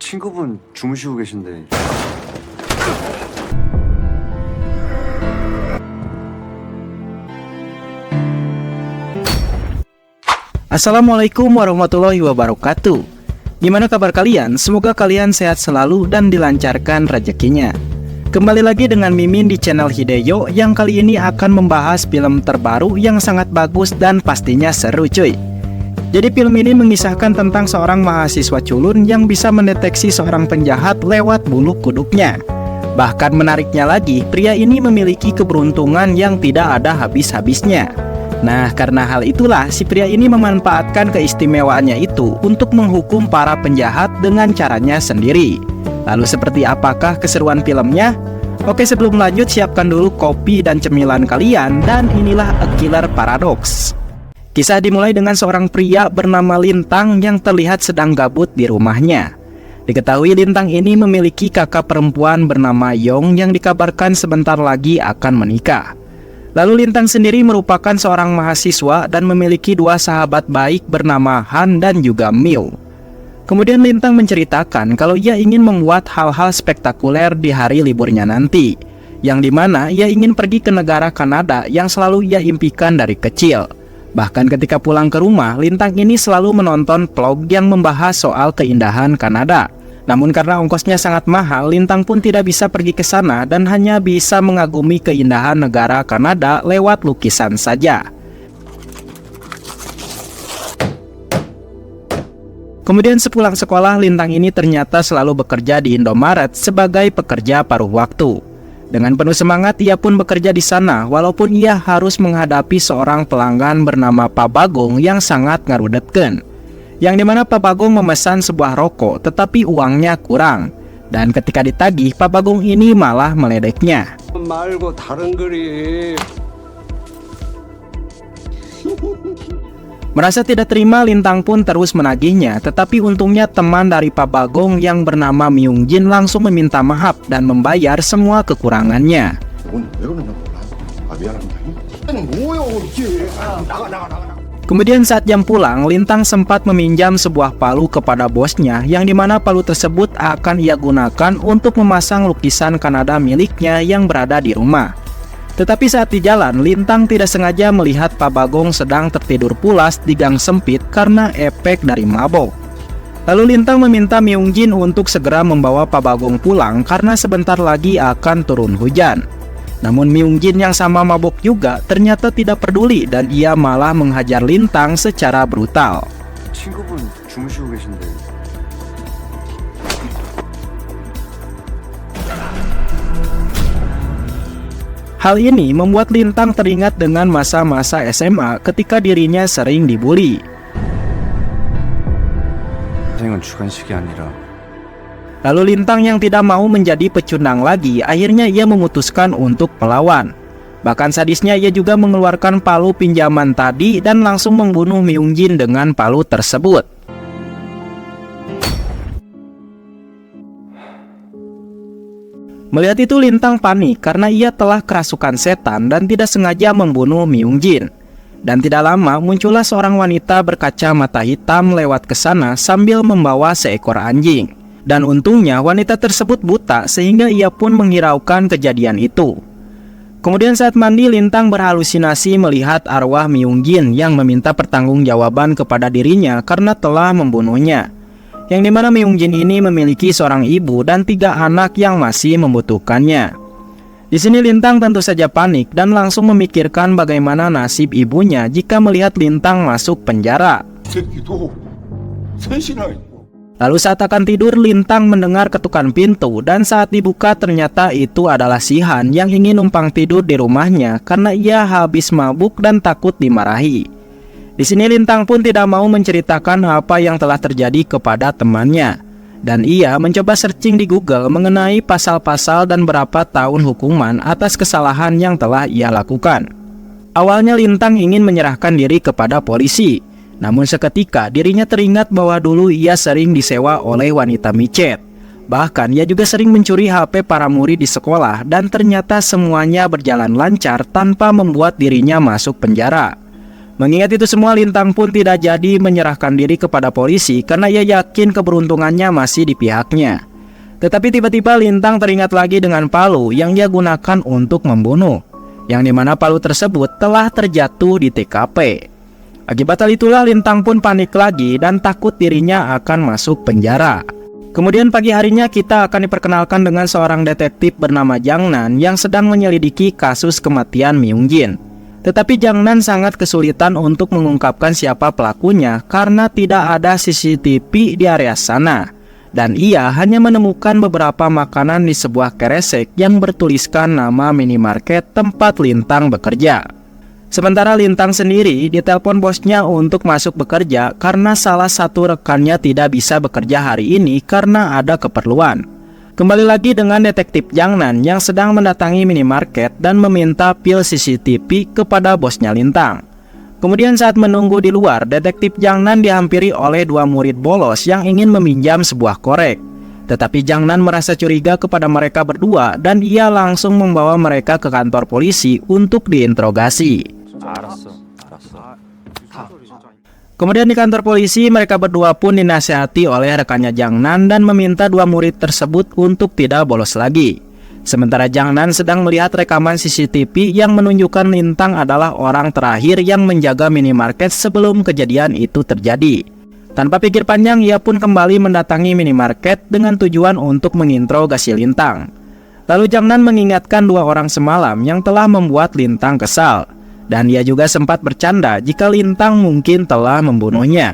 친구분 주무시고 계신데. Assalamualaikum warahmatullahi wabarakatuh. Gimana kabar kalian? Semoga kalian sehat selalu dan dilancarkan rezekinya. Kembali lagi dengan Mimin di channel Hideyo yang kali ini akan membahas film terbaru yang sangat bagus dan pastinya seru cuy. Jadi film ini mengisahkan tentang seorang mahasiswa culun yang bisa mendeteksi seorang penjahat lewat bulu kuduknya. Bahkan menariknya lagi, pria ini memiliki keberuntungan yang tidak ada habis-habisnya. Nah, karena hal itulah si pria ini memanfaatkan keistimewaannya itu untuk menghukum para penjahat dengan caranya sendiri. Lalu seperti apakah keseruan filmnya? Oke, sebelum lanjut siapkan dulu kopi dan cemilan kalian, dan inilah A Killer Paradox. Kisah dimulai dengan seorang pria bernama Lintang yang terlihat sedang gabut di rumahnya. Diketahui Lintang ini memiliki kakak perempuan bernama Yong yang dikabarkan sebentar lagi akan menikah. Lalu Lintang sendiri merupakan seorang mahasiswa dan memiliki dua sahabat baik bernama Han dan juga Miu. Kemudian Lintang menceritakan kalau ia ingin membuat hal-hal spektakuler di hari liburnya nanti, yang dimana ia ingin pergi ke negara Kanada yang selalu ia impikan dari kecil. Bahkan ketika pulang ke rumah, Lintang ini selalu menonton vlog yang membahas soal keindahan Kanada. Namun karena ongkosnya sangat mahal, Lintang pun tidak bisa pergi ke sana dan hanya bisa mengagumi keindahan negara Kanada lewat lukisan saja. Kemudian sepulang sekolah, Lintang ini ternyata selalu bekerja di Indomaret sebagai pekerja paruh waktu. Dengan penuh semangat, ia pun bekerja di sana walaupun ia harus menghadapi seorang pelanggan bernama Pak Bagong yang sangat ngarudetkeun. Yang dimana Pak Bagong memesan sebuah rokok tetapi uangnya kurang, dan ketika ditagih Pak Bagong ini malah meledeknya. Merasa tidak terima, Lintang pun terus menagihnya, tetapi untungnya teman dari Pak Bagong yang bernama Myung Jin langsung meminta maaf dan membayar semua kekurangannya. Kemudian saat jam pulang, Lintang sempat meminjam sebuah palu kepada bosnya, yang dimana palu tersebut akan ia gunakan untuk memasang lukisan Kanada miliknya yang berada di rumah. Tetapi saat di jalan, Lintang tidak sengaja melihat Pak Bagong sedang tertidur pulas di gang sempit karena efek dari mabok. Lalu Lintang meminta Myung Jin untuk segera membawa Pak Bagong pulang karena sebentar lagi akan turun hujan. Namun Myung Jin yang sama mabok juga ternyata tidak peduli dan ia malah menghajar Lintang secara brutal. 친구분 주무시고 계신데. Hal ini membuat Lintang teringat dengan masa-masa SMA ketika dirinya sering dibully. 인생은 주관식이 아니라. Lalu Lintang yang tidak mau menjadi pecundang lagi, akhirnya ia memutuskan untuk melawan. Bahkan sadisnya ia juga mengeluarkan palu pinjaman tadi dan langsung membunuh Myung Jin dengan palu tersebut. Melihat itu Lintang panik karena ia telah kerasukan setan dan tidak sengaja membunuh Myung Jin. Dan tidak lama muncullah seorang wanita berkacamata hitam lewat ke sana sambil membawa seekor anjing. Dan untungnya wanita tersebut buta sehingga ia pun menghiraukan kejadian itu. Kemudian saat mandi, Lintang berhalusinasi melihat arwah Myung Jin yang meminta pertanggungjawaban kepada dirinya karena telah membunuhnya. Yang dimana Myung Jin ini memiliki seorang ibu dan 3 anak yang masih membutuhkannya. Di sini Lintang tentu saja panik dan langsung memikirkan bagaimana nasib ibunya jika melihat Lintang masuk penjara. Lalu saat akan tidur, Lintang mendengar ketukan pintu dan saat dibuka ternyata itu adalah si Han yang ingin numpang tidur di rumahnya karena ia habis mabuk dan takut dimarahi. Di sini Lintang pun tidak mau menceritakan apa yang telah terjadi kepada temannya. Dan ia mencoba searching di Google mengenai pasal-pasal dan berapa tahun hukuman atas kesalahan yang telah ia lakukan. Awalnya Lintang ingin menyerahkan diri kepada polisi. Namun seketika dirinya teringat bahwa dulu ia sering disewa oleh wanita micet. Bahkan ia juga sering mencuri HP para murid di sekolah dan ternyata semuanya berjalan lancar tanpa membuat dirinya masuk penjara. Mengingat itu semua, Lintang pun tidak jadi menyerahkan diri kepada polisi karena ia yakin keberuntungannya masih di pihaknya. Tetapi tiba-tiba Lintang teringat lagi dengan palu yang ia gunakan untuk membunuh, yang dimana palu tersebut telah terjatuh di TKP. Akibat hal itulah Lintang pun panik lagi dan takut dirinya akan masuk penjara. Kemudian pagi harinya kita akan diperkenalkan dengan seorang detektif bernama Jang Nan yang sedang menyelidiki kasus kematian Myung Jin. Tetapi Jang Nan sangat kesulitan untuk mengungkapkan siapa pelakunya karena tidak ada CCTV di area sana. Dan ia hanya menemukan beberapa makanan di sebuah keresek yang bertuliskan nama minimarket tempat Lintang bekerja. Sementara Lintang sendiri ditelepon bosnya untuk masuk bekerja karena salah satu rekannya tidak bisa bekerja hari ini karena ada keperluan. Kembali lagi dengan detektif Jang Nan yang sedang mendatangi minimarket dan meminta pil CCTV kepada bosnya Lintang. Kemudian saat menunggu di luar, detektif Jang Nan dihampiri oleh dua murid bolos yang ingin meminjam sebuah korek. Tetapi Jang Nan merasa curiga kepada mereka berdua dan ia langsung membawa mereka ke kantor polisi untuk diinterogasi. Kemudian di kantor polisi, mereka berdua pun dinasihati oleh rekannya Jang Nan dan meminta dua murid tersebut untuk tidak bolos lagi. Sementara Jang Nan sedang melihat rekaman CCTV yang menunjukkan Lintang adalah orang terakhir yang menjaga minimarket sebelum kejadian itu terjadi. Tanpa pikir panjang, ia pun kembali mendatangi minimarket dengan tujuan untuk menginterogasi Lintang. Lalu Jang Nan mengingatkan dua orang semalam yang telah membuat Lintang kesal. Dan ia juga sempat bercanda jika Lintang mungkin telah membunuhnya.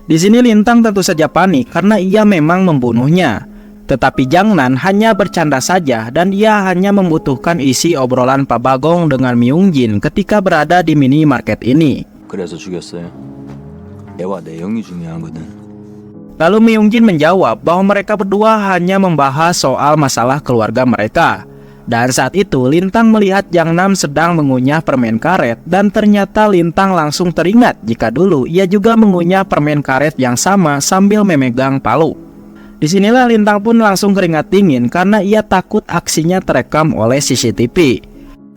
Di sini Lintang tentu saja panik karena ia memang membunuhnya. Tetapi Jang Nan hanya bercanda saja dan ia hanya membutuhkan isi obrolan Pak Bagong dengan Myung Jin ketika berada di minimarket ini. 그래서 죽였어요. 애와 내용이 중요하거든. Lalu Myung Jin menjawab bahwa mereka berdua hanya membahas soal masalah keluarga mereka. Dan saat itu Lintang melihat Jang Nan sedang mengunyah permen karet dan ternyata Lintang langsung teringat jika dulu ia juga mengunyah permen karet yang sama sambil memegang palu. Disinilah Lintang pun langsung keringat dingin karena ia takut aksinya terekam oleh CCTV.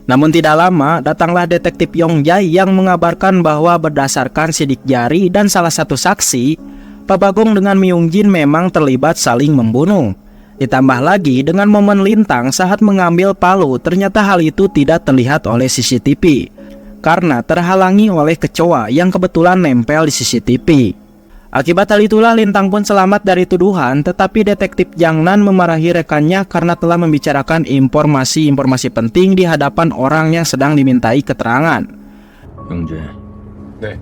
Namun tidak lama datanglah detektif Yong Jae yang mengabarkan bahwa berdasarkan sidik jari dan salah satu saksi, Pak Bagong dengan Myung Jin memang terlibat saling membunuh. Ditambah lagi dengan momen Lintang saat mengambil palu, ternyata hal itu tidak terlihat oleh CCTV karena terhalangi oleh kecoa yang kebetulan nempel di CCTV. Akibat hal itulah Lintang pun selamat dari tuduhan, tetapi detektif Jang Nan memarahi rekannya karena telah membicarakan informasi-informasi penting di hadapan orang yang sedang dimintai keterangan. 영재, 네.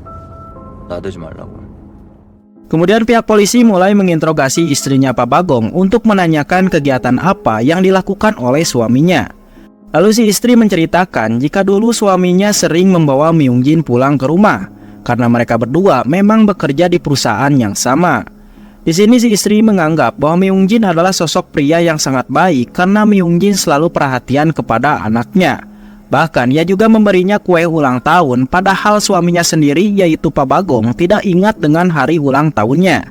나대지 말라고. Kemudian pihak polisi mulai menginterogasi istrinya Pak Bagong untuk menanyakan kegiatan apa yang dilakukan oleh suaminya. Lalu si istri menceritakan jika dulu suaminya sering membawa Myung Jin pulang ke rumah karena mereka berdua memang bekerja di perusahaan yang sama. Di sini si istri menganggap bahwa Myung Jin adalah sosok pria yang sangat baik karena Myung Jin selalu perhatian kepada anaknya. Bahkan ia juga memberinya kue ulang tahun, padahal suaminya sendiri yaitu Pak Bagong tidak ingat dengan hari ulang tahunnya.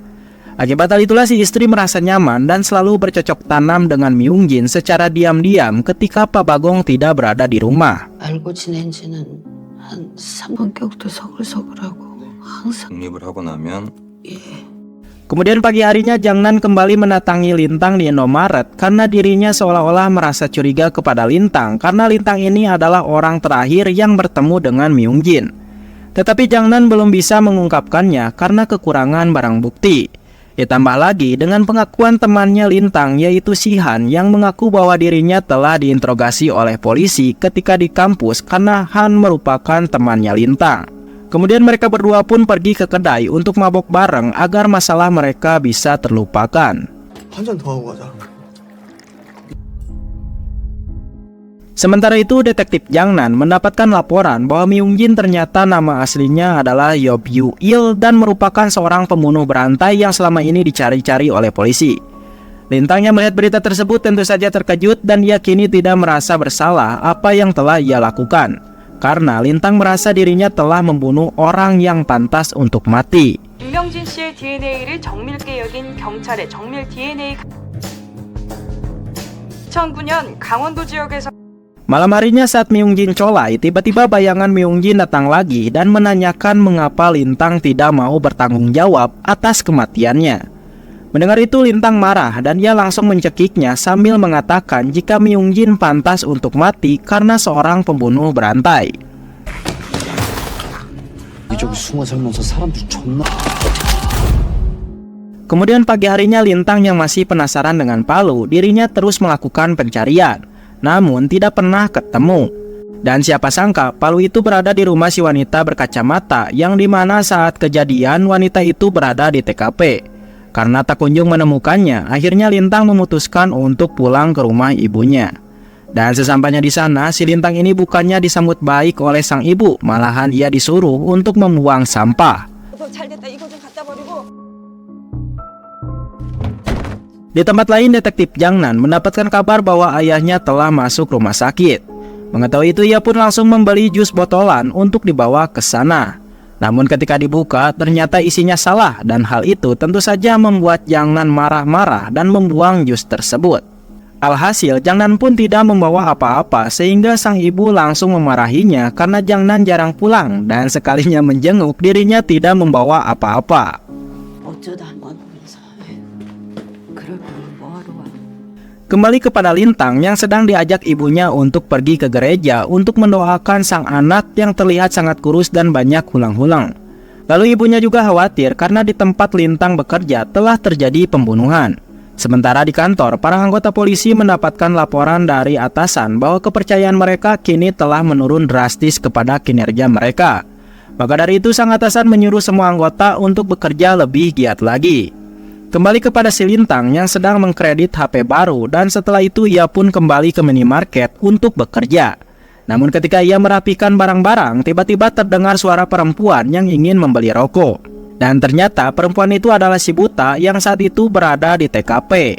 Akibat hal itulah si istri merasa nyaman dan selalu bercocok tanam dengan Myung Jin secara diam-diam ketika Pak Bagong tidak berada di rumah. 알고 지낸 지는 한 3성격도 서글서글하고 항상 독립을 하고 나면 Kemudian pagi harinya Jang Nan kembali mendatangi Lintang di Indomaret karena dirinya seolah-olah merasa curiga kepada Lintang karena Lintang ini adalah orang terakhir yang bertemu dengan Myung Jin. Tetapi Jang Nan belum bisa mengungkapkannya karena kekurangan barang bukti. Ditambah lagi dengan pengakuan temannya Lintang yaitu Si Han yang mengaku bahwa dirinya telah diinterogasi oleh polisi ketika di kampus karena Han merupakan temannya Lintang. Kemudian mereka berdua pun pergi ke kedai untuk mabok bareng agar masalah mereka bisa terlupakan. 한 잔 더 하고 가자. Sementara itu detektif Jang Nan mendapatkan laporan bahwa Myung Jin ternyata nama aslinya adalah Yob Yu Il dan merupakan seorang pembunuh berantai yang selama ini dicari-cari oleh polisi. Lintangnya melihat berita tersebut tentu saja terkejut dan ia kini tidak merasa bersalah apa yang telah ia lakukan. Karena Lintang merasa dirinya telah membunuh orang yang pantas untuk mati. 윤명진 씨의 DNA를 정밀하게 여긴 경찰의 정밀 DNA 2009년 강원도 지역에서 Malam harinya saat Myungjin colai, tiba-tiba bayangan Myungjin datang lagi dan menanyakan mengapa Lintang tidak mau bertanggung jawab atas kematiannya. Mendengar itu Lintang marah dan ia langsung mencekiknya sambil mengatakan jika Myungjin pantas untuk mati karena seorang pembunuh berantai. Kemudian pagi harinya Lintang yang masih penasaran dengan Palu, dirinya terus melakukan pencarian, namun tidak pernah ketemu. Dan siapa sangka Palu itu berada di rumah si wanita berkacamata yang dimana saat kejadian wanita itu berada di TKP. Karena tak kunjung menemukannya, akhirnya Lintang memutuskan untuk pulang ke rumah ibunya. Dan sesampainya di sana, si Lintang ini bukannya disambut baik oleh sang ibu, malahan ia disuruh untuk membuang sampah. Di tempat lain, detektif Jangnan mendapatkan kabar bahwa ayahnya telah masuk rumah sakit. Mengetahui itu, ia pun langsung membeli jus botolan untuk dibawa ke sana. Namun ketika dibuka, ternyata isinya salah dan hal itu tentu saja membuat Jangnan marah-marah dan membuang jus tersebut. Alhasil, Jangnan pun tidak membawa apa-apa sehingga sang ibu langsung memarahinya karena Jangnan jarang pulang dan sekalinya menjenguk dirinya tidak membawa apa-apa. Kembali kepada Lintang yang sedang diajak ibunya untuk pergi ke gereja untuk mendoakan sang anak yang terlihat sangat kurus dan banyak hulang-hulang. Lalu ibunya juga khawatir karena di tempat Lintang bekerja telah terjadi pembunuhan. Sementara di kantor, para anggota polisi mendapatkan laporan dari atasan bahwa kepercayaan mereka kini telah menurun drastis kepada kinerja mereka. Maka dari itu sang atasan menyuruh semua anggota untuk bekerja lebih giat lagi. Kembali kepada si Lintang yang sedang mengkredit HP baru dan setelah itu ia pun kembali ke minimarket untuk bekerja. Namun ketika ia merapikan barang-barang, tiba-tiba terdengar suara perempuan yang ingin membeli rokok. Dan ternyata perempuan itu adalah si buta yang saat itu berada di TKP.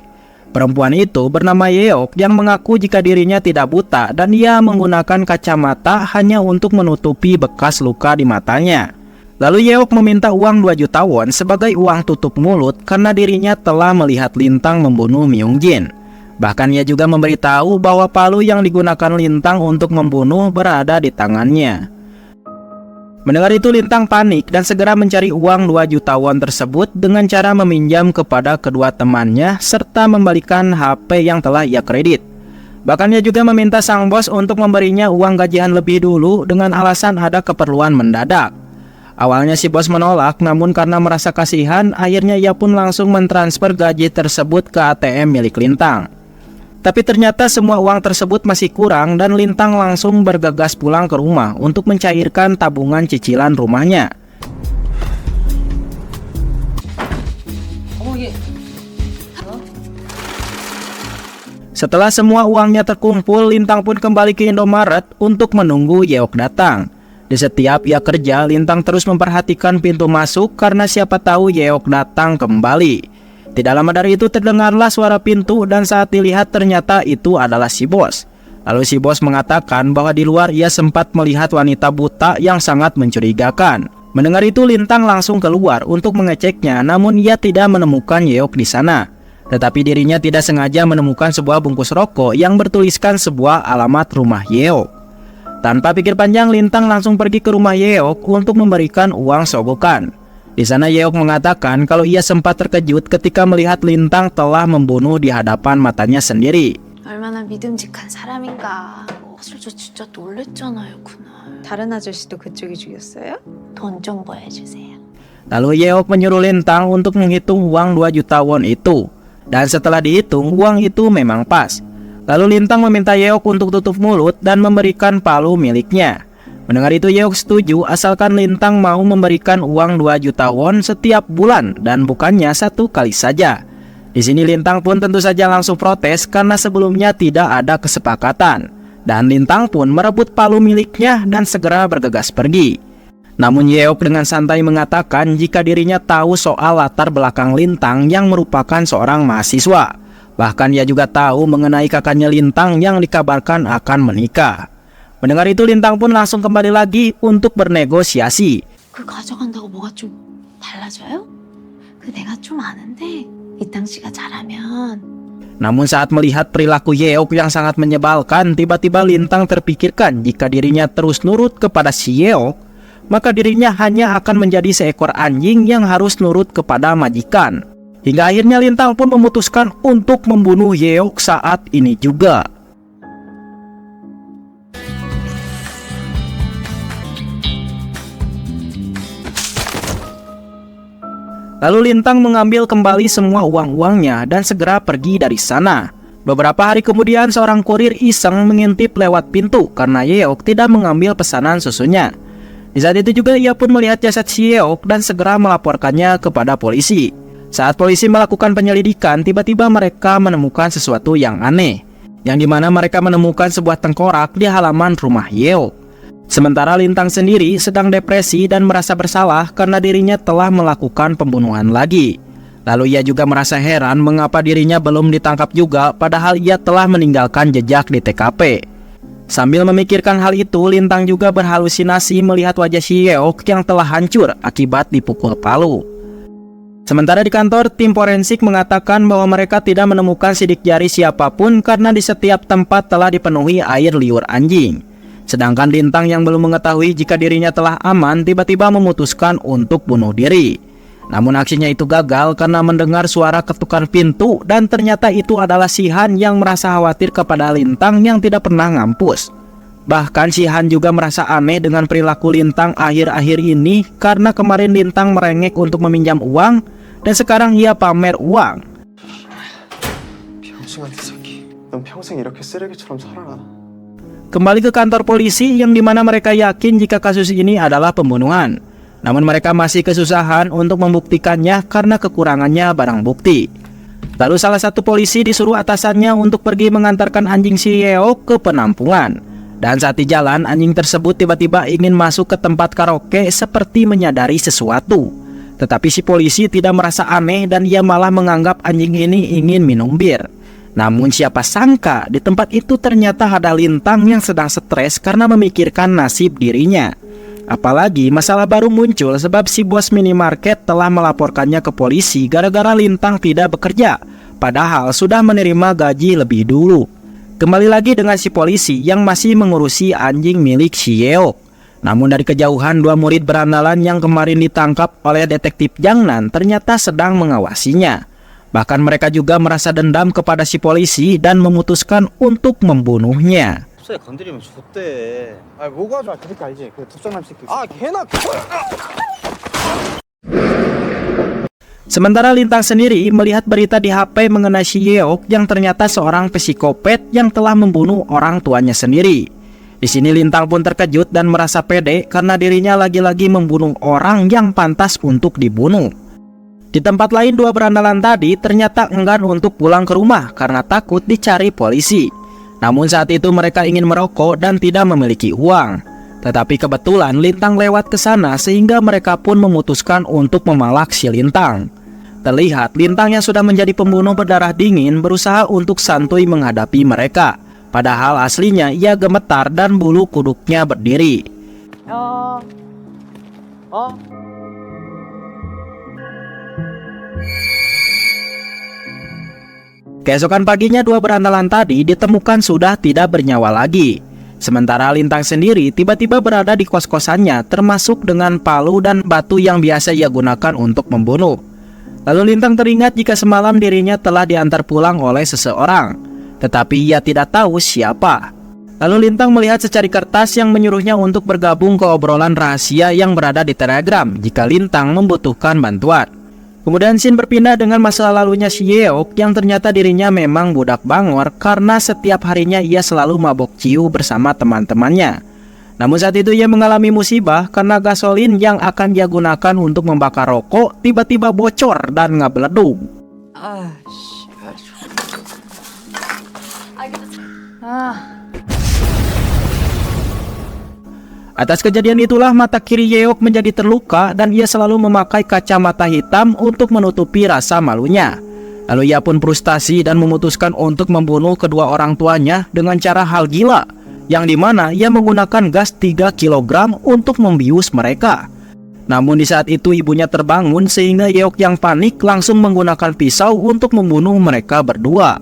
Perempuan itu bernama Yeok yang mengaku jika dirinya tidak buta dan ia menggunakan kacamata hanya untuk menutupi bekas luka di matanya. Lalu Yeok meminta uang 2 juta won sebagai uang tutup mulut karena dirinya telah melihat Lintang membunuh Myungjin. Bahkan ia juga memberitahu bahwa palu yang digunakan Lintang untuk membunuh berada di tangannya. Mendengar itu Lintang panik dan segera mencari uang 2 juta won tersebut dengan cara meminjam kepada kedua temannya serta membalikan HP yang telah ia kredit. Bahkan ia juga meminta sang bos untuk memberinya uang gajian lebih dulu dengan alasan ada keperluan mendadak. Awalnya si bos menolak, namun karena merasa kasihan, akhirnya ia pun langsung mentransfer gaji tersebut ke ATM milik Lintang. Tapi ternyata semua uang tersebut masih kurang dan Lintang langsung bergegas pulang ke rumah untuk mencairkan tabungan cicilan rumahnya. Setelah semua uangnya terkumpul, Lintang pun kembali ke Indomaret untuk menunggu Yeok datang. Di setiap ia kerja, Lintang terus memperhatikan pintu masuk karena siapa tahu Yeok datang kembali. Tidak lama dari itu terdengarlah suara pintu dan saat dilihat ternyata itu adalah si bos. Lalu si bos mengatakan bahwa di luar ia sempat melihat wanita buta yang sangat mencurigakan. Mendengar itu Lintang langsung keluar untuk mengeceknya, namun ia tidak menemukan Yeok di sana. Tetapi dirinya tidak sengaja menemukan sebuah bungkus rokok yang bertuliskan sebuah alamat rumah Yeok. Tanpa pikir panjang, Lintang langsung pergi ke rumah Yeok untuk memberikan uang sogokan. Di sana Yeok mengatakan kalau ia sempat terkejut ketika melihat Lintang telah membunuh di hadapan matanya sendiri. 얼마나 믿음직한 사람인가. 사실 저 진짜 놀랬잖아요 그날. 다른 아저씨도 그쪽이 죽였어요? 돈 좀 보여주세요. Lalu Yeok menyuruh Lintang untuk menghitung uang 2 juta won itu. Dan setelah dihitung, uang itu memang pas. Lalu Lintang meminta Yeok untuk tutup mulut dan memberikan palu miliknya. Mendengar itu Yeok setuju asalkan Lintang mau memberikan uang 2 juta won setiap bulan dan bukannya 1 kali saja. Di sini Lintang pun tentu saja langsung protes karena sebelumnya tidak ada kesepakatan. Dan Lintang pun merebut palu miliknya dan segera bergegas pergi. Namun Yeok dengan santai mengatakan jika dirinya tahu soal latar belakang Lintang yang merupakan seorang mahasiswa. Bahkan ia juga tahu mengenai kakaknya Lintang yang dikabarkan akan menikah. Mendengar itu Lintang pun langsung kembali lagi untuk bernegosiasi. 그 가져간다고 뭐가 좀 달라져요? 그 내가 좀 아는데 이땅 씨가 잘하면 Namun saat melihat perilaku Yeok yang sangat menyebalkan, tiba-tiba Lintang terpikirkan jika dirinya terus nurut kepada si Yeok, maka dirinya hanya akan menjadi seekor anjing yang harus nurut kepada majikan. Hingga akhirnya Lintang pun memutuskan untuk membunuh Yeok saat ini juga. Lalu Lintang mengambil kembali semua uang-uangnya dan segera pergi dari sana. Beberapa hari kemudian seorang kurir iseng mengintip lewat pintu karena Yeok tidak mengambil pesanan susunya. Di saat itu juga ia pun melihat jasad si Yeok dan segera melaporkannya kepada polisi. Saat polisi melakukan penyelidikan, tiba-tiba mereka menemukan sesuatu yang aneh, yang dimana mereka menemukan sebuah tengkorak di halaman rumah Yeok. Sementara Lintang sendiri sedang depresi dan merasa bersalah karena dirinya telah melakukan pembunuhan lagi. Lalu ia juga merasa heran mengapa dirinya belum ditangkap juga padahal ia telah meninggalkan jejak di TKP. Sambil memikirkan hal itu, Lintang juga berhalusinasi melihat wajah si Yeok yang telah hancur akibat dipukul palu. Sementara di kantor, tim forensik mengatakan bahwa mereka tidak menemukan sidik jari siapapun karena di setiap tempat telah dipenuhi air liur anjing. Sedangkan Lintang yang belum mengetahui jika dirinya telah aman tiba-tiba memutuskan untuk bunuh diri. Namun aksinya itu gagal karena mendengar suara ketukan pintu dan ternyata itu adalah si Han yang merasa khawatir kepada Lintang yang tidak pernah ngampus. Bahkan si Han juga merasa aneh dengan perilaku Lintang akhir-akhir ini karena kemarin Lintang merengek untuk meminjam uang dan sekarang ia pamer uang. 병신 같은 새끼. 넌 평생 이렇게 쓰레기처럼 살아라. Kembali ke kantor polisi yang dimana mereka yakin jika kasus ini adalah pembunuhan. Namun mereka masih kesusahan untuk membuktikannya karena kekurangannya barang bukti. Lalu salah satu polisi disuruh atasannya untuk pergi mengantarkan anjing si Yeok ke penampungan. Dan saat di jalan, anjing tersebut tiba-tiba ingin masuk ke tempat karaoke seperti menyadari sesuatu. Tetapi si polisi tidak merasa aneh dan ia malah menganggap anjing ini ingin minum bir. Namun siapa sangka di tempat itu ternyata ada Lintang yang sedang stres karena memikirkan nasib dirinya. Apalagi masalah baru muncul sebab si bos minimarket telah melaporkannya ke polisi gara-gara Lintang tidak bekerja, padahal sudah menerima gaji lebih dulu. Kembali lagi dengan si polisi yang masih mengurusi anjing milik si Yeok. Namun dari kejauhan dua murid berandalan yang kemarin ditangkap oleh detektif Jangnan ternyata sedang mengawasinya. Bahkan mereka juga merasa dendam kepada si polisi dan memutuskan untuk membunuhnya. 건드리면 좋대. 아 뭐가 좋아? 그 새끼 알지? 그 톱장남 새끼. 아 걔나. Sementara Lintang sendiri melihat berita di HP mengenai si Yeok yang ternyata seorang psikopat yang telah membunuh orang tuanya sendiri. Di sini Lintang pun terkejut dan merasa pede karena dirinya lagi-lagi membunuh orang yang pantas untuk dibunuh. Di tempat lain, dua berandalan tadi ternyata enggan untuk pulang ke rumah karena takut dicari polisi. Namun saat itu mereka ingin merokok dan tidak memiliki uang. Tetapi kebetulan Lintang lewat ke sana sehingga mereka pun memutuskan untuk memalak si Lintang. Terlihat Lintang yang sudah menjadi pembunuh berdarah dingin berusaha untuk santuy menghadapi mereka. Padahal aslinya ia gemetar dan bulu kuduknya berdiri. Keesokan paginya dua berandalan tadi ditemukan sudah tidak bernyawa lagi. Sementara Lintang sendiri tiba-tiba berada di kos-kosannya termasuk dengan palu dan batu yang biasa ia gunakan untuk membunuh. Lalu Lintang teringat jika semalam dirinya telah diantar pulang oleh seseorang, tetapi ia tidak tahu siapa. Lalu Lintang melihat secari kertas yang menyuruhnya untuk bergabung ke obrolan rahasia yang berada di Telegram jika Lintang membutuhkan bantuan. Kemudian scene berpindah dengan masa lalunya si Yeok yang ternyata dirinya memang budak bangor karena setiap harinya ia selalu mabok ciu bersama teman-temannya. Namun saat itu ia mengalami musibah karena gasolin yang akan dia gunakan untuk membakar rokok tiba-tiba bocor dan ngebeleduk. Atas kejadian itulah mata kiri Yeok menjadi terluka dan ia selalu memakai kacamata hitam untuk menutupi rasa malunya. Lalu ia pun frustasi dan memutuskan untuk membunuh kedua orang tuanya dengan cara hal gila, yang dimana ia menggunakan gas 3 kg untuk membius mereka. Namun di saat itu ibunya terbangun sehingga Yeok yang panik langsung menggunakan pisau untuk membunuh mereka berdua.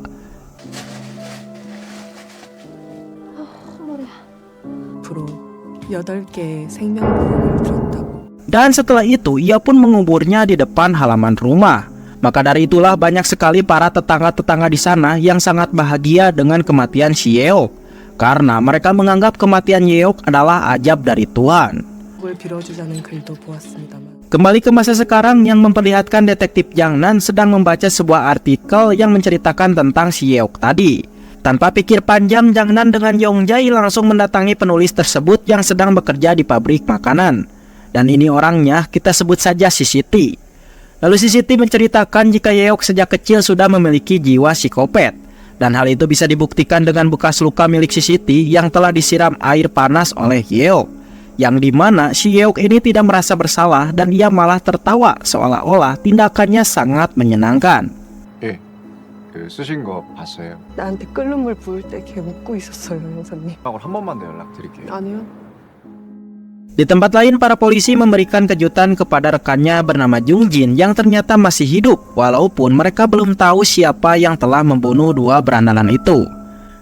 8개의 생명보험을 들었다고. Dan setelah itu ia pun menguburnya di depan halaman rumah. Maka dari itulah banyak sekali para tetangga-tetangga di sana yang sangat bahagia dengan kematian si Yeok, karena mereka menganggap kematian Yeok adalah ajab dari Tuhan. 을 빌어주자는 글도 보았습니다만. Kembali ke masa sekarang yang memperlihatkan detektif Jang-nan sedang membaca sebuah artikel yang menceritakan tentang si Yeok tadi. Tanpa pikir panjang, Jang-nan dengan Yong-jae langsung mendatangi penulis tersebut yang sedang bekerja di pabrik makanan. Dan ini orangnya kita sebut saja si Siti. Lalu si Siti menceritakan jika Yeok sejak kecil sudah memiliki jiwa psikopat. Dan hal itu bisa dibuktikan dengan bekas luka milik si Siti yang telah disiram air panas oleh Yeok. Yang dimana si Yeok ini tidak merasa bersalah dan ia malah tertawa seolah-olah tindakannya sangat menyenangkan. 쓰신 거 봤어요. 나한테 끓는 물 부을 때 걔 웃고 있었어요, 형사님. 한 번만 더 연락드릴게요. 아니요. Di tempat lain, para polisi memberikan kejutan kepada rekannya bernama Jung Jin yang ternyata masih hidup, walaupun mereka belum tahu siapa yang telah membunuh dua berandalan itu.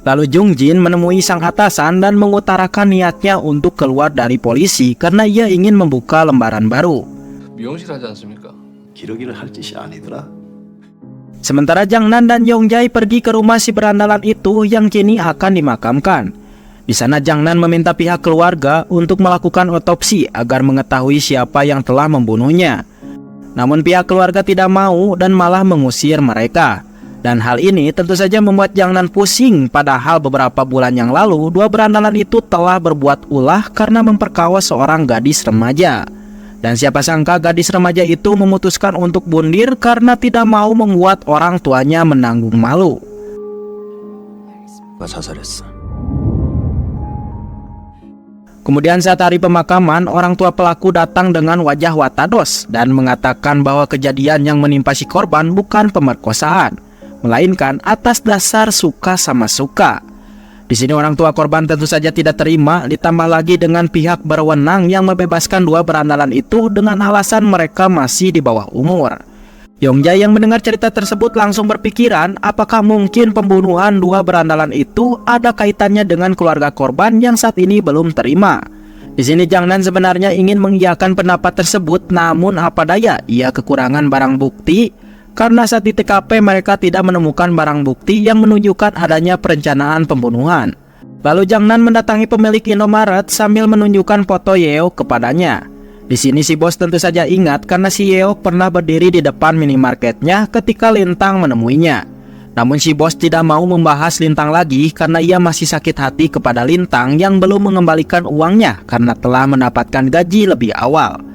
Lalu Jung Jin menemui sang atasan dan mengutarakan niatnya untuk keluar dari polisi karena ia ingin membuka lembaran baru. 미용실 하지 않습니까? 기러기를 할 짓이 아니더라. Sementara Jang-nan dan Yong-jae pergi ke rumah si berandalan itu yang kini akan dimakamkan. Di sana Jang-nan meminta pihak keluarga untuk melakukan otopsi agar mengetahui siapa yang telah membunuhnya. Namun pihak keluarga tidak mau dan malah mengusir mereka. Dan hal ini tentu saja membuat Jang-nan pusing, padahal beberapa bulan yang lalu dua berandalan itu telah berbuat ulah karena memperkawas seorang gadis remaja. Dan siapa sangka gadis remaja itu memutuskan untuk bundir karena tidak mau membuat orang tuanya menanggung malu. 자살했어. Kemudian saat hari pemakaman, orang tua pelaku datang dengan wajah watados dan mengatakan bahwa kejadian yang menimpa si korban bukan pemerkosaan, melainkan atas dasar suka sama suka. Di sini orang tua korban tentu saja tidak terima, ditambah lagi dengan pihak berwenang yang membebaskan dua berandalan itu dengan alasan mereka masih di bawah umur. Yong-jae yang mendengar cerita tersebut langsung berpikiran apakah mungkin pembunuhan dua berandalan itu ada kaitannya dengan keluarga korban yang saat ini belum terima. Di sini Jang-nan sebenarnya ingin mengiyakan pendapat tersebut, namun apa daya ia kekurangan barang bukti. Karena saat di TKP mereka tidak menemukan barang bukti yang menunjukkan adanya perencanaan pembunuhan. Lalu Jang-nan mendatangi pemilik Indomaret sambil menunjukkan foto Yeok kepadanya. Di sini si bos tentu saja ingat karena si Yeok pernah berdiri di depan minimarketnya ketika Lintang menemuinya. Namun si bos tidak mau membahas Lintang lagi karena ia masih sakit hati kepada Lintang yang belum mengembalikan uangnya karena telah mendapatkan gaji lebih awal.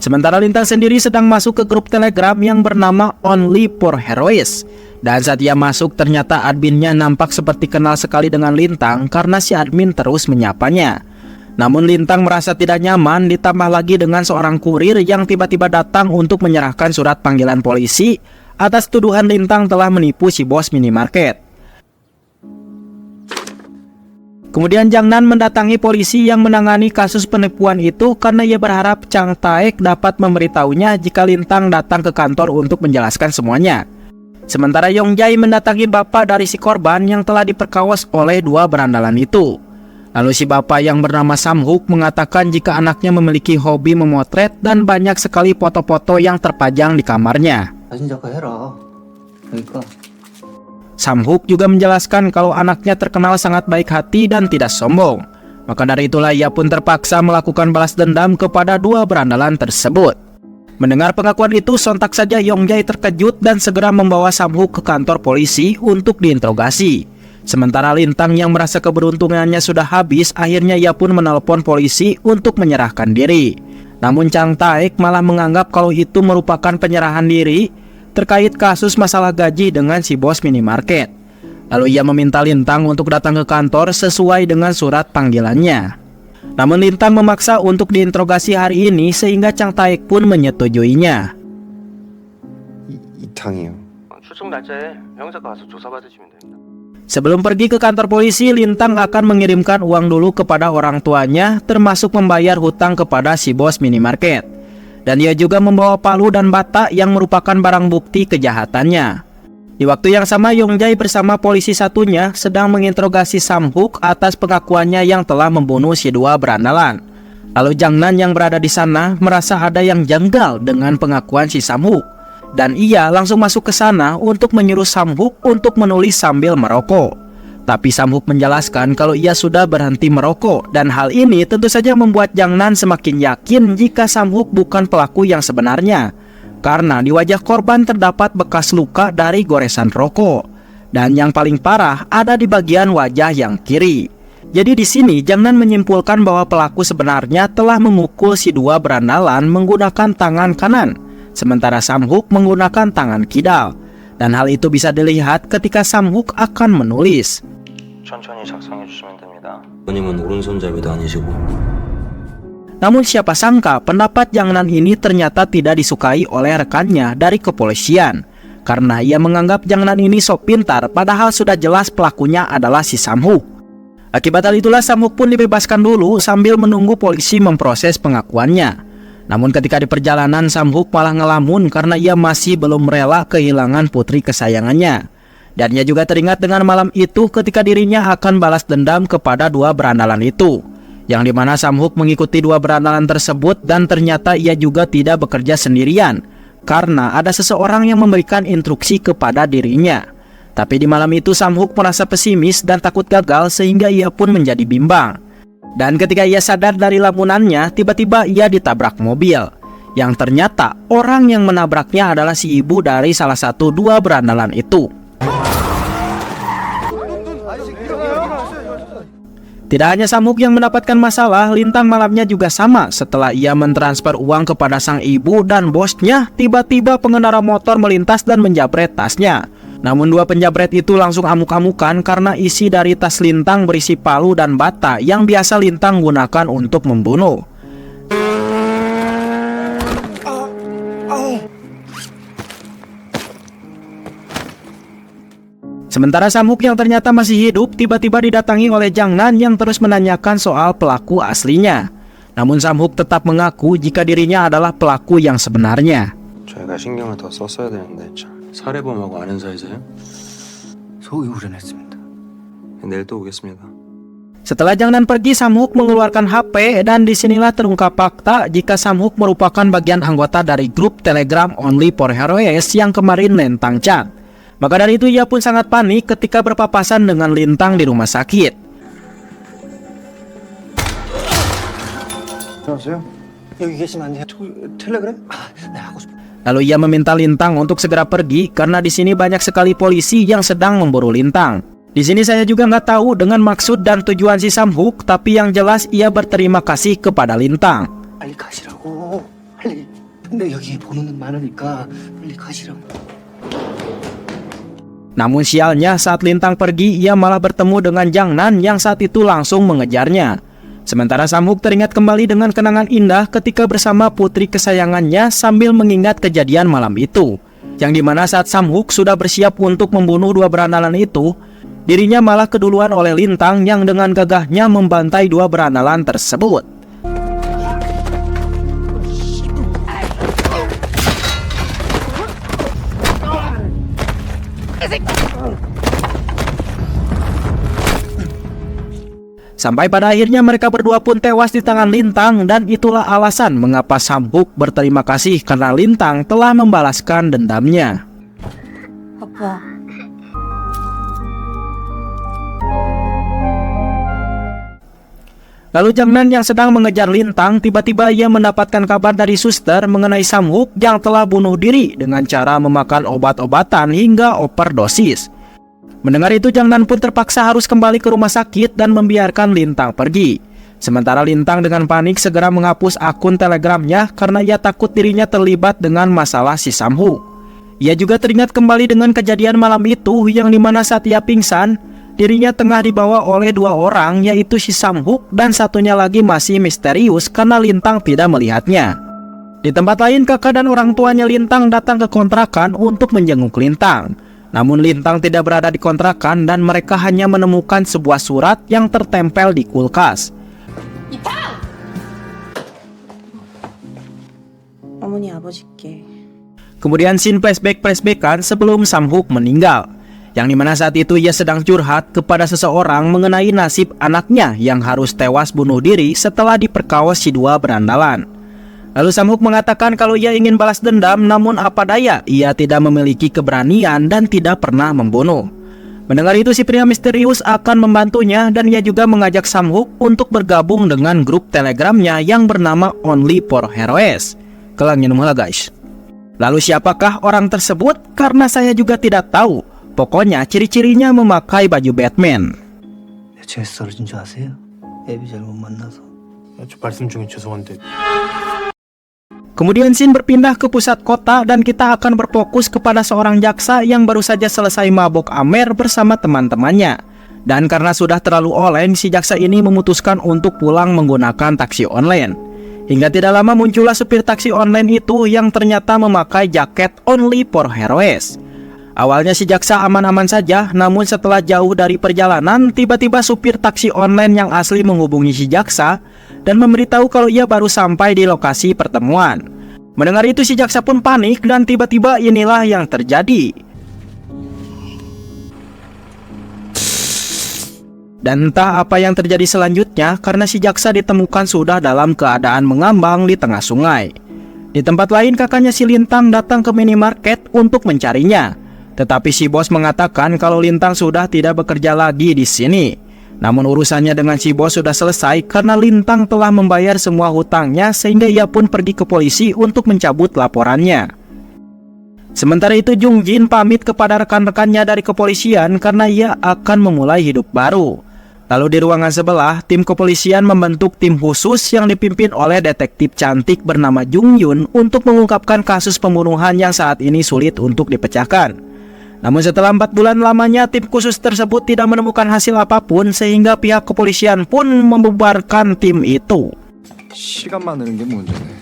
Sementara Lintang sendiri sedang masuk ke grup Telegram yang bernama Only for Heroes. Dan saat ia masuk ternyata adminnya nampak seperti kenal sekali dengan Lintang karena si admin terus menyapanya. Namun Lintang merasa tidak nyaman, ditambah lagi dengan seorang kurir yang tiba-tiba datang untuk menyerahkan surat panggilan polisi atas tuduhan Lintang telah menipu si bos minimarket. Kemudian Jang-nan mendatangi polisi yang menangani kasus penipuan itu karena ia berharap Chang Taek dapat memberitahunya jika Lintang datang ke kantor untuk menjelaskan semuanya. Sementara Yong-jae mendatangi bapak dari si korban yang telah diperkawas oleh dua berandalan itu. Lalu si bapak yang bernama Sam-hook mengatakan jika anaknya memiliki hobi memotret dan banyak sekali foto-foto yang terpajang di kamarnya. Sam-hook juga menjelaskan kalau anaknya terkenal sangat baik hati dan tidak sombong. Maka dari itulah ia pun terpaksa melakukan balas dendam kepada dua berandalan tersebut. Mendengar pengakuan itu, sontak saja Yong-jae terkejut dan segera membawa Sam-hook ke kantor polisi untuk diinterogasi. Sementara Lintang yang merasa keberuntungannya sudah habis, akhirnya ia pun menelpon polisi untuk menyerahkan diri. Namun Chang Taek malah menganggap kalau itu merupakan penyerahan diri terkait kasus masalah gaji dengan si bos minimarket. Lalu ia meminta Lintang untuk datang ke kantor sesuai dengan surat panggilannya. Namun Lintang memaksa untuk diinterogasi hari ini sehingga Chang Taek pun menyetujuinya. 이탕이요. 출석 날짜에 형사과 가서 조사받으시면 됩니다. Sebelum pergi ke kantor polisi, Lintang akan mengirimkan uang dulu kepada orang tuanya, termasuk membayar hutang kepada si bos minimarket. Dan dia juga membawa palu dan bata yang merupakan barang bukti kejahatannya. Di waktu yang sama, Yong-jae bersama polisi satunya sedang menginterogasi Sam-hook atas pengakuannya yang telah membunuh si dua berandalan. Lalu Jangnan yang berada di sana merasa ada yang janggal dengan pengakuan si Samhoek, dan ia langsung masuk ke sana untuk menyuruh Samhoek untuk menulis sambil merokok. Tapi Samhoek menjelaskan kalau ia sudah berhenti merokok, dan hal ini tentu saja membuat Jangnan semakin yakin jika Samhoek bukan pelaku yang sebenarnya, karena di wajah korban terdapat bekas luka dari goresan rokok, dan yang paling parah ada di bagian wajah yang kiri. Jadi di sini Jangnan menyimpulkan bahwa pelaku sebenarnya telah memukul si dua berandalan menggunakan tangan kanan, sementara Samhoek menggunakan tangan kidal. Dan hal itu bisa dilihat ketika Samhoek akan menulis. 천천히 작성해 주시면 됩니다. 본인은 오른손잡이도 아니시고. Namun siapa sangka pendapat Jangnan ini ternyata tidak disukai oleh rekannya dari kepolisian, karena ia menganggap Jangnan ini sok pintar padahal sudah jelas pelakunya adalah si Samhoek. Akibat hal itulah Samhoek pun dibebaskan dulu sambil menunggu polisi memproses pengakuannya. Namun ketika di perjalanan Samhoek malah ngelamun karena ia masih belum rela kehilangan putri kesayangannya. Dan ia juga teringat dengan malam itu ketika dirinya akan balas dendam kepada dua berandalan itu, yang dimana Samhoek mengikuti dua berandalan tersebut dan ternyata ia juga tidak bekerja sendirian, karena ada seseorang yang memberikan instruksi kepada dirinya. Tapi di malam itu Samhoek merasa pesimis dan takut gagal sehingga ia pun menjadi bimbang. Dan ketika ia sadar dari lamunannya, tiba-tiba ia ditabrak mobil, yang ternyata orang yang menabraknya adalah si ibu dari salah satu dua berandalan itu. Tidak hanya Samhoek yang mendapatkan masalah, Lintang malamnya juga sama. Setelah ia mentransfer uang kepada sang ibu dan bosnya, tiba-tiba pengendara motor melintas dan menjabret tasnya. Namun dua penjabret itu langsung amuk-amukan karena isi dari tas Lintang berisi palu dan bata yang biasa Lintang gunakan untuk membunuh. Sementara Samhoek yang ternyata masih hidup tiba-tiba didatangi oleh Jangnan yang terus menanyakan soal pelaku aslinya. Namun Samhoek tetap mengaku jika dirinya adalah pelaku yang sebenarnya. 저희가 신경을 더 썼어야 되는데 참. 살해범하고 아는 사이세요? 속이 후련했습니다. 내일 또 오겠습니다. Setelah Jangnan pergi, Samhoek mengeluarkan HP dan disinilah terungkap fakta jika Samhoek merupakan bagian anggota dari grup Telegram Only for Heroes yang kemarin Lintang chat. Maka dari itu ia pun sangat panik ketika berpapasan dengan Lintang di rumah sakit. 안녕하세요. 여기 계시면 안 돼요? 텔레그램? 네, 하고 싶어요. Lalu ia meminta Lintang untuk segera pergi karena di sini banyak sekali polisi yang sedang memburu Lintang. Di sini saya juga nggak tahu dengan maksud dan tujuan si Samhoek, tapi yang jelas ia berterima kasih kepada Lintang. 빨리 가시라고. 빨리. 근데 여기 번호는 많으니까 빨리 가시라고. Namun sialnya saat Lintang pergi, ia malah bertemu dengan Jangnan yang saat itu langsung mengejarnya. Sementara Samhoek teringat kembali dengan kenangan indah ketika bersama putri kesayangannya sambil mengingat kejadian malam itu, yang dimana saat Samhoek sudah bersiap untuk membunuh dua berandalan itu, dirinya malah keduluan oleh Lintang yang dengan gagahnya membantai dua berandalan tersebut. Sampai pada akhirnya mereka berdua pun tewas di tangan Lintang, dan itulah alasan mengapa Samhoek berterima kasih karena Lintang telah membalaskan dendamnya. 아빠. Lalu Jangnan yang sedang mengejar Lintang, tiba-tiba ia mendapatkan kabar dari suster mengenai Samhoek yang telah bunuh diri dengan cara memakan obat-obatan hingga overdosis. Mendengar itu Jangnan pun terpaksa harus kembali ke rumah sakit dan membiarkan Lintang pergi. Sementara Lintang dengan panik segera menghapus akun Telegramnya karena ia takut dirinya terlibat dengan masalah si Samhoek. Ia juga teringat kembali dengan kejadian malam itu yang dimana saat ia pingsan, dirinya tengah dibawa oleh dua orang, yaitu si Samhoek dan satunya lagi masih misterius karena Lintang tidak melihatnya. Di tempat lain kakak dan orang tuanya Lintang datang ke kontrakan untuk menjenguk Lintang. Namun Lintang tidak berada di kontrakan dan mereka hanya menemukan sebuah surat yang tertempel di kulkas. 어머니 아버지께 Kemudian scene flashback-flashbackan sebelum Samhoek meninggal, yang dimana saat itu ia sedang curhat kepada seseorang mengenai nasib anaknya yang harus tewas bunuh diri setelah diperkaos si dua berandalan. Lalu Samhoek mengatakan kalau ia ingin balas dendam, namun apa daya ia tidak memiliki keberanian dan tidak pernah membunuh. Mendengar itu, si pria misterius akan membantunya dan ia juga mengajak Samhoek untuk bergabung dengan grup telegramnya yang bernama Only for Heroes. Kelangnya numala guys. Lalu siapakah orang tersebut? Karena saya juga tidak tahu. Pokoknya ciri-cirinya memakai baju Batman. 제가 쓰러진 줄 아세요? 애비 잘못 만나서. 저 말씀 중에 죄송한데. Kemudian scene berpindah ke pusat kota dan kita akan berfokus kepada seorang jaksa yang baru saja selesai mabok amer bersama teman-temannya. Dan karena sudah terlalu oleng, si jaksa ini memutuskan untuk pulang menggunakan taksi online. Hingga tidak lama muncullah supir taksi online itu yang ternyata memakai jaket Only for Heroes. Awalnya si jaksa aman-aman saja, namun setelah jauh dari perjalanan, tiba-tiba supir taksi online yang asli menghubungi si jaksa dan memberitahu kalau ia baru sampai di lokasi pertemuan. Mendengar itu si jaksa pun panik dan tiba-tiba inilah yang terjadi. Dan entah apa yang terjadi selanjutnya karena si jaksa ditemukan sudah dalam keadaan mengambang di tengah sungai. Di tempat lain kakaknya si Lintang datang ke minimarket untuk mencarinya. Tetapi si bos mengatakan kalau Lintang sudah tidak bekerja lagi di sini. Namun urusannya dengan si bos sudah selesai karena Lintang telah membayar semua hutangnya sehingga ia pun pergi ke polisi untuk mencabut laporannya. Sementara itu Jung Jin pamit kepada rekan-rekannya dari kepolisian karena ia akan memulai hidup baru. Lalu di ruangan sebelah, tim kepolisian membentuk tim khusus yang dipimpin oleh detektif cantik bernama Jung Yun untuk mengungkapkan kasus pembunuhan yang saat ini sulit untuk dipecahkan. Namun setelah 4 bulan lamanya tim khusus tersebut tidak menemukan hasil apapun sehingga pihak kepolisian pun membubarkan tim itu. 시간만 느는 게 문제네.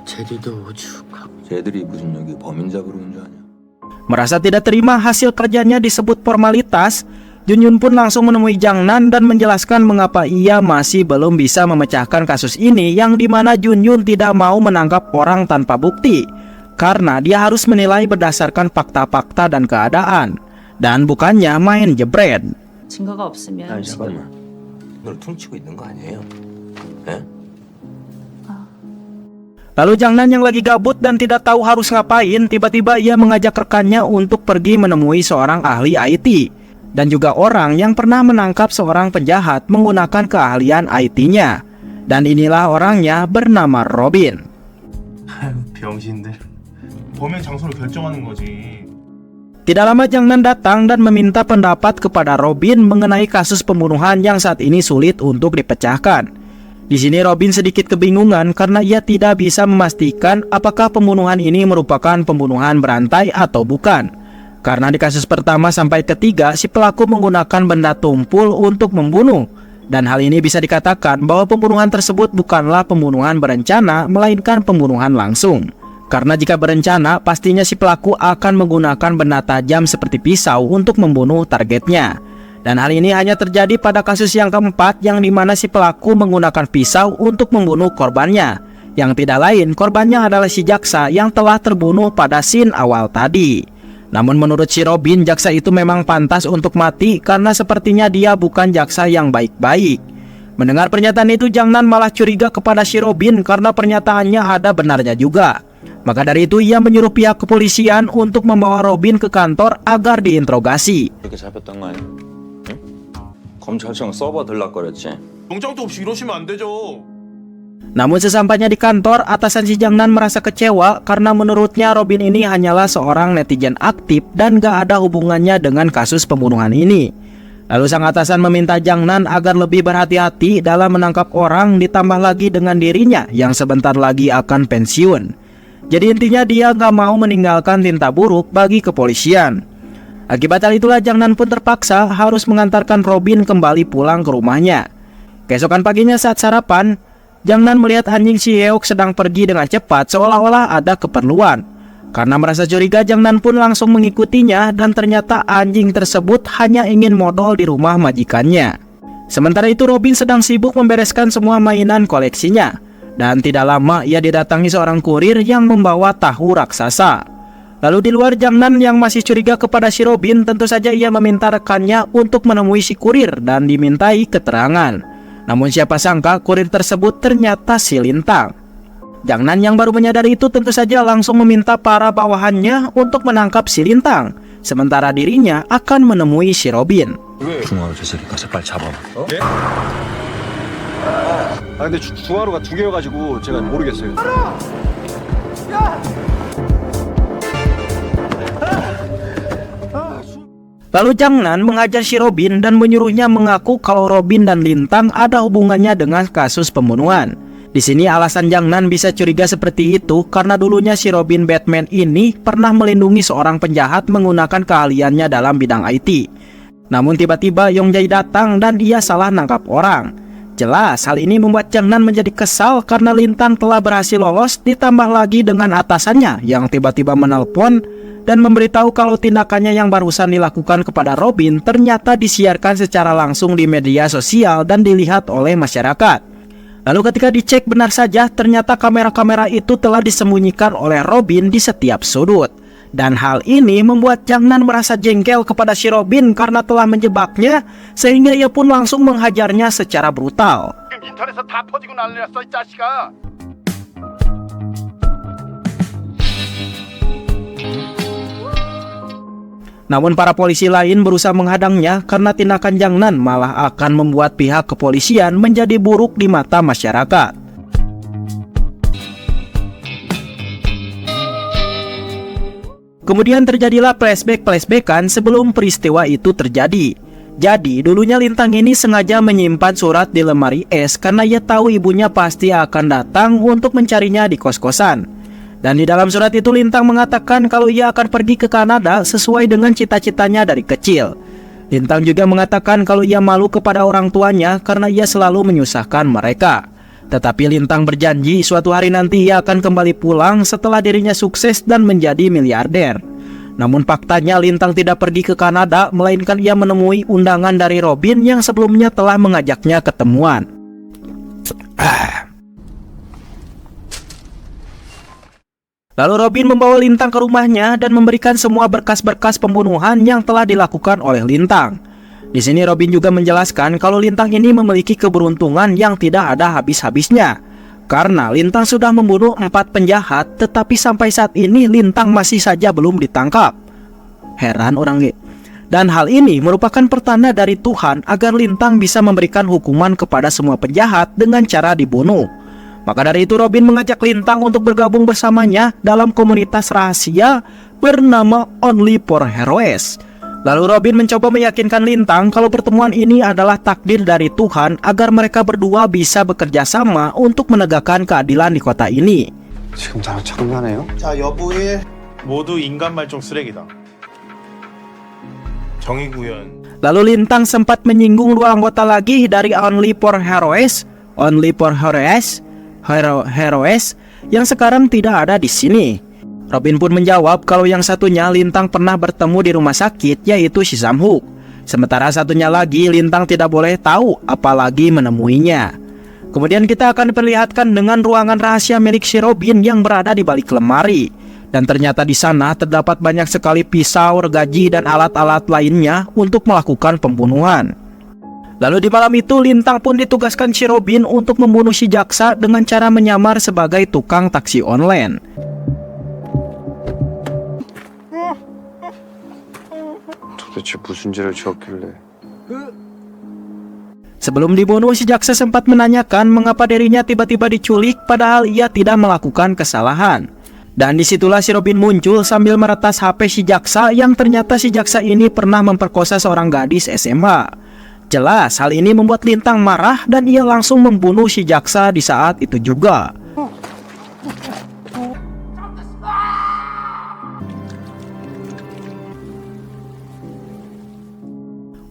제주도 오죽하고. 쟤들이 무슨 여기 범인 잡으러 온 줄 아냐? Merasa tidak terima hasil kerjanya disebut formalitas, Jun Yun pun langsung menemui Jang Nan dan menjelaskan mengapa ia masih belum bisa memecahkan kasus ini yang dimana Jun Yun tidak mau menangkap orang tanpa bukti. Karena dia harus menilai berdasarkan fakta-fakta dan keadaan dan bukannya main jebret. 증거가 없으면 아니 잠깐만. 널 퉁치고 있는 거 아니에요? 예? Lalu Jang Nan yang lagi gabut dan tidak tahu harus ngapain, tiba-tiba ia mengajak rekannya untuk pergi menemui seorang ahli IT dan juga orang yang pernah menangkap seorang penjahat menggunakan keahlian IT-nya. Dan inilah orangnya bernama Robin. 병신들. 범행 장소를 결정하는 거지. Tidak lama Jang Nan datang dan meminta pendapat kepada Robin mengenai kasus pembunuhan yang saat ini sulit untuk dipecahkan. Di sini Robin sedikit kebingungan karena ia tidak bisa memastikan apakah pembunuhan ini merupakan pembunuhan berantai atau bukan. Karena di kasus pertama sampai ketiga si pelaku menggunakan benda tumpul untuk membunuh. Dan hal ini bisa dikatakan bahwa pembunuhan tersebut bukanlah pembunuhan berencana melainkan pembunuhan langsung. Karena jika berencana, pastinya si pelaku akan menggunakan benda tajam seperti pisau untuk membunuh targetnya. Dan hal ini hanya terjadi pada kasus yang keempat yang dimana si pelaku menggunakan pisau untuk membunuh korbannya. Yang tidak lain, korbannya adalah si jaksa yang telah terbunuh pada scene awal tadi. Namun menurut si Robin, jaksa itu memang pantas untuk mati karena sepertinya dia bukan jaksa yang baik-baik. Mendengar pernyataan itu, Jang Nan malah curiga kepada si Robin karena pernyataannya ada benarnya juga. Maka dari itu ia menyuruh pihak kepolisian untuk membawa Robin ke kantor agar diinterogasi. 이렇게 잡혔던 거 아니야? 응? 검찰청 서버 들락거렸지. 영장도 없이 이러시면 안 되죠. Namun sesampainya di kantor, atasan si Jang Nan merasa kecewa karena menurutnya Robin ini hanyalah seorang netizen aktif dan gak ada hubungannya dengan kasus pembunuhan ini. Lalu sang atasan meminta Jang Nan agar lebih berhati-hati dalam menangkap orang, ditambah lagi dengan dirinya yang sebentar lagi akan pensiun. Jadi intinya dia gak mau meninggalkan tinta buruk bagi kepolisian. Akibat hal itulah Jang Nan pun terpaksa harus mengantarkan Robin kembali pulang ke rumahnya. Keesokan paginya saat sarapan, Jang Nan melihat anjing si Heok sedang pergi dengan cepat seolah-olah ada keperluan. Karena merasa curiga, Jang Nan pun langsung mengikutinya dan ternyata anjing tersebut hanya ingin modal di rumah majikannya. Sementara itu Robin sedang sibuk membereskan semua mainan koleksinya. Dan tidak lama ia didatangi seorang kurir yang membawa tahu raksasa. Lalu di luar Jangnan yang masih curiga kepada si Robin, tentu saja ia meminta rekannya untuk menemui si kurir dan dimintai keterangan. Namun siapa sangka kurir tersebut ternyata si Lintang. Jangnan yang baru menyadari itu tentu saja langsung meminta para bawahannya untuk menangkap si Lintang, sementara dirinya akan menemui si Robin. 중화로 됐으니까 빨리 잡아봐. 근데 중화로가 2개여가지고 제가 모르겠어요. Lalu Jangnan mengajar si Robin dan menyuruhnya mengaku kalau Robin dan Lintang ada hubungannya dengan kasus pembunuhan. Di sini alasan Jangnan bisa curiga seperti itu karena dulunya si Robin Batman ini pernah melindungi seorang penjahat menggunakan keahliannya dalam bidang IT. Namun tiba-tiba Yong Jae datang dan ia salah nangkap orang. Jelas hal ini membuat Jangnan menjadi kesal karena Lintang telah berhasil lolos, ditambah lagi dengan atasannya yang tiba-tiba menelpon dan memberitahu kalau tindakannya yang barusan dilakukan kepada Robin ternyata disiarkan secara langsung di media sosial dan dilihat oleh masyarakat. Lalu ketika dicek benar saja ternyata kamera-kamera itu telah disembunyikan oleh Robin di setiap sudut. Dan hal ini membuat Jangnan merasa jengkel kepada si Robin karena telah menjebaknya, sehingga ia pun langsung menghajarnya secara brutal. Namun para polisi lain berusaha menghadangnya karena tindakan Jangnan malah akan membuat pihak kepolisian menjadi buruk di mata masyarakat. Kemudian terjadilah flashback-flashbackan sebelum peristiwa itu terjadi. Jadi dulunya Lintang ini sengaja menyimpan surat di lemari es karena ia tahu ibunya pasti akan datang untuk mencarinya di kos-kosan. Dan di dalam surat itu Lintang mengatakan kalau ia akan pergi ke Kanada sesuai dengan cita-citanya dari kecil. Lintang juga mengatakan kalau ia malu kepada orang tuanya karena ia selalu menyusahkan mereka. Tetapi Lintang berjanji suatu hari nanti ia akan kembali pulang setelah dirinya sukses dan menjadi miliarder. Namun faktanya Lintang tidak pergi ke Kanada, melainkan ia menemui undangan dari Robin yang sebelumnya telah mengajaknya ketemuan. Lalu Robin membawa Lintang ke rumahnya dan memberikan semua berkas-berkas pembunuhan yang telah dilakukan oleh Lintang. Di sini Robin juga menjelaskan kalau Lintang ini memiliki keberuntungan yang tidak ada habis-habisnya. Karena Lintang sudah membunuh 4 penjahat, tetapi sampai saat ini Lintang masih saja belum ditangkap. Heran orang gitu. Dan hal ini merupakan pertanda dari Tuhan agar Lintang bisa memberikan hukuman kepada semua penjahat dengan cara dibunuh. Maka dari itu Robin mengajak Lintang untuk bergabung bersamanya dalam komunitas rahasia bernama Only for Heroes. Lalu Robin mencoba meyakinkan Lintang kalau pertemuan ini adalah takdir dari Tuhan agar mereka berdua bisa bekerja sama untuk menegakkan keadilan di kota ini. 지금 다 장난해요? 자, 여부일 모두 인간 말종 쓰레기다. 정의 구현. Lalu Lintang sempat menyinggung 2 anggota lagi dari Only for Heroes yang sekarang tidak ada di sini. Robin pun menjawab kalau yang satunya Lintang pernah bertemu di rumah sakit, yaitu si Samhook. Sementara satunya lagi Lintang tidak boleh tahu apalagi menemuinya. Kemudian kita akan diperlihatkan dengan ruangan rahasia milik si Robin yang berada di balik lemari. Dan ternyata di sana terdapat banyak sekali pisau, gergaji, dan alat-alat lainnya untuk melakukan pembunuhan. Lalu di malam itu Lintang pun ditugaskan si Robin untuk membunuh si jaksa dengan cara menyamar sebagai tukang taksi online. 도대체 무슨 죄를 지었길래? Sebelum dibunuh, si jaksa sempat menanyakan mengapa dirinya tiba-tiba diculik padahal ia tidak melakukan kesalahan. Dan disitulah si Robin muncul sambil meretas HP si jaksa yang ternyata si jaksa ini pernah memperkosa seorang gadis SMA. Jelas hal ini membuat Lintang marah dan ia langsung membunuh si jaksa di saat itu juga.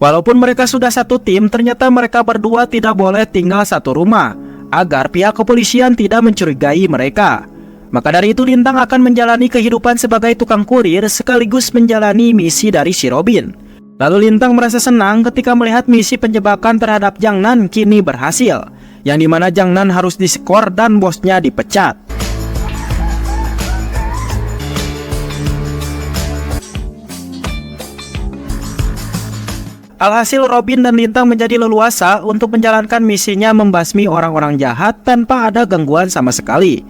Walaupun mereka sudah satu tim, ternyata mereka berdua tidak boleh tinggal satu rumah agar pihak kepolisian tidak mencurigai mereka. Maka dari itu Lintang akan menjalani kehidupan sebagai tukang kurir sekaligus menjalani misi dari si Robin. Lalu Lintang merasa senang ketika melihat misi penjebakan terhadap Jangnan kini berhasil, yang dimana Jangnan harus diskor dan bosnya dipecat. Alhasil Robin dan Lintang menjadi leluasa untuk menjalankan misinya membasmi orang-orang jahat tanpa ada gangguan sama sekali.